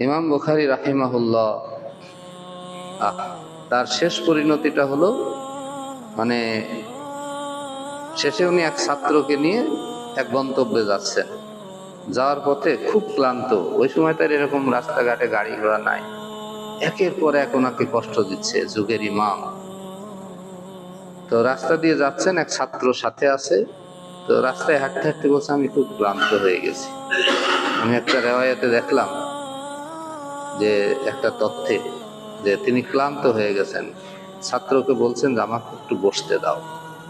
ইমাম বুখারী রাহিমাহুল্লাহ তার শেষ পরিণতিটা হলো, মানে শেষে উনি এক ছাত্রকে নিয়ে এক গন্তব্যে যাচ্ছেন। যাওয়ার পথে খুব ক্লান্ত, ওই সময় তার এরকম রাস্তাঘাটে গাড়ি ঘোড়া নাই, একের পর এক ওনাকে কষ্ট দিচ্ছে যুগের ইমাম। তো রাস্তা দিয়ে যাচ্ছেন, এক ছাত্র সাথে আছে। তো রাস্তায় হাঁটতে হাঁটতে বলছে, আমি খুব ক্লান্ত হয়ে গেছি। আমি একটা রেওয়ায়াতে দেখলাম যে একটা তথ্যে যে তিনি ক্লান্ত হয়ে গেছেন, ছাত্রকে বলছেন যে আমাকে একটু বসতে দাও।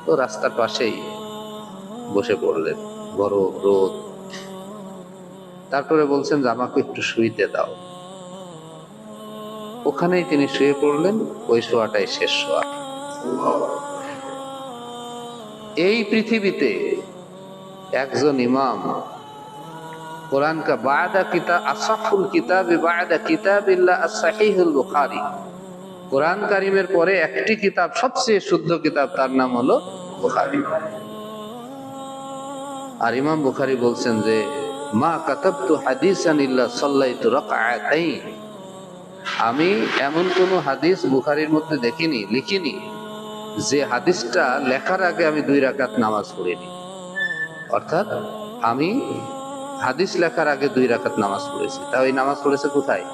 তো রাস্তার পাশেই বসে পড়লেন, বড় রোদ। তারপরে বলছেন যে আমাকে একটু শুইতে দাও। ওখানেই তিনি শুয়ে পড়লেন, ওই শোয়াটাই শেষ শোয়া। এই পৃথিবীতে একজন ইমাম কোরআন কা বাদা কিতাব আসাহুল কিতাব বাদা কিতাবিল্লাহ as-সাহিহুল বুখারী, কোরআন কারীমের পরে একটি কিতাব, সবচেয়ে শুদ্ধ কিতাব, তার নাম হলো বুখারী। আর ইমাম বুখারী বলছেন যে মা কাতাবতু হাদিসান ইল্লা সাল্লাইতু রাকআতাইন, আমি এমন কোন হাদিস বুখারীর মধ্যে লিখিনি যে হাদিসটা লেখার আগে আমি 2 রাকাত নামাজ পড়িনি। অর্থাৎ আমি হাদিস লেখার আগে 2 রাকাত নামাজ পড়েছি। তাও এই নামাজ পড়েছে কোথায়?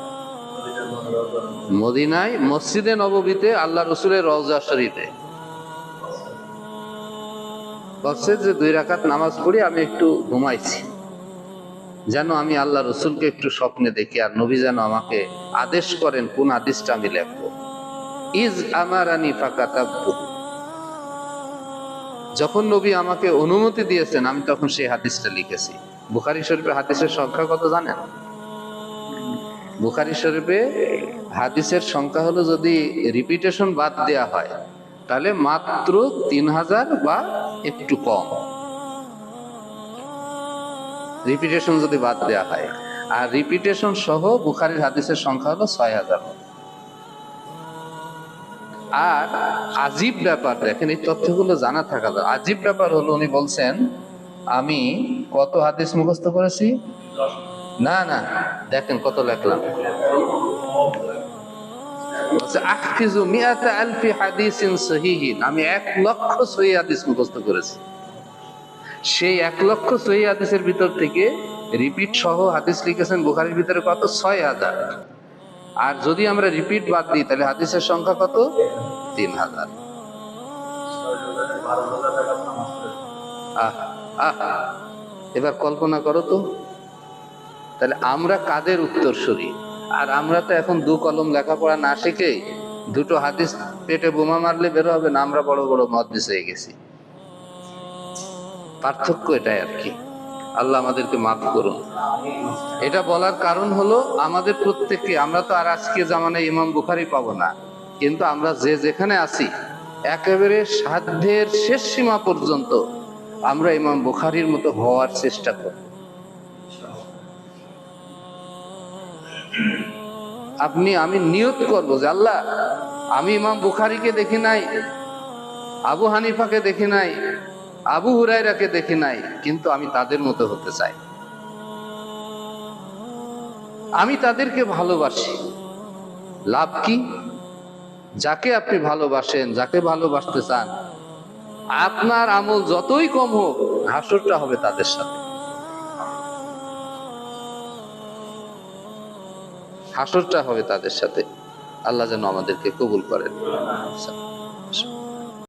মদিনায়, মসজিদে নববীতে, আল্লাহ রসুলের রওজা শরীফে। বলছে যে 2 রাকাত নামাজ পড়ি, আমি একটু ঘুমাইছি, যেন আমি আল্লাহ রসুলকে একটু স্বপ্নে দেখি, আর নবী যেন আমাকে আদেশ করেন কোন হাদিসটা আমি লিখবো। ইজ আমারানি ফাকাতাবতু, যখন নবী আমাকে অনুমতি দিয়েছেন আমি তখন সেই হাদিসটা লিখেছি। বুখারী শরীফের হাদিসের সংখ্যা কত জানেন? বুখারী শরীফে হাদিসের সংখ্যা হলো, যদি রিপিটেশন বাদ দেয়া হয় তাহলে মাত্র 3000 বা একটু কম, রিপিটেশন যদি বাদ দেয়া হয়। আর রিপিটেশন সহ বুখারীর হাদিসের সংখ্যা হলো 6000। আর আজীব ব্যাপার দেখেন, এই তথ্যগুলো জানা থাকা দরকার। আজীব ব্যাপার হলো, উনি বলছেন আমি কত হাদিস মুখস্থ করেছি, না না দেখেন কত লিখলাম, আহফিজু মিআতা আলফি হাদিসিন সহিহিন, আমি 1,00,000 সহিহ হাদিস মুখস্থ করেছি। সেই 1,00,000 সহিহ হাদিসের ভিতর থেকে রিপিট সহ হাদিস লিখেছেন বুখারীর ভিতরে কত? 6,000। আর যদি আমরা রিপিট বাদ দিই তাহলে হাদিসের সংখ্যা কত? 3,000। এবার কল্পনা করো তো, তাহলে আমরা কাদের উত্তরসূরি? আর আমরা তো এখন 2 কলম লেখাপড়া না শিখে 2টো হাদিস পেটে বোমা মারলে বের হবে না, আমরা বড় বড় মুহাদ্দিস হয়ে গেছি। পার্থক্য এটাই আর কি। আল্লাহ আমাদেরকে মাফ করুন। এটা বলার কারণ হলো, আমাদের প্রত্যেককে, আমরা তো আর আজকে জামানায় ইমাম বুখারী পাবো না, কিন্তু আমরা যে যেখানে আছি একেবারে সাধ্যের শেষ সীমা পর্যন্ত আমরা ইমাম বুখারীর মতো হওয়ার চেষ্টা করব। আমি নিয়ত করব যে আল্লাহ, আমি ইমাম বুখারীকে দেখি নাই, আবু হানিফাকে দেখি নাই, আবু হুরায়রাকে দেখি নাই, কিন্তু আমি তাদের মতো হতে চাই। আমি তাদেরকে ভালোবাসি। লাভ কি? যাকে আপনি ভালোবাসেন, যাকে ভালোবাসতে চান, আপনার আমল যতই কম হোক, হাসরটা হবে তাদের সাথে। হাসরটা হবে তাদের সাথে। আল্লাহ যেন আমাদেরকে কবুল করেন।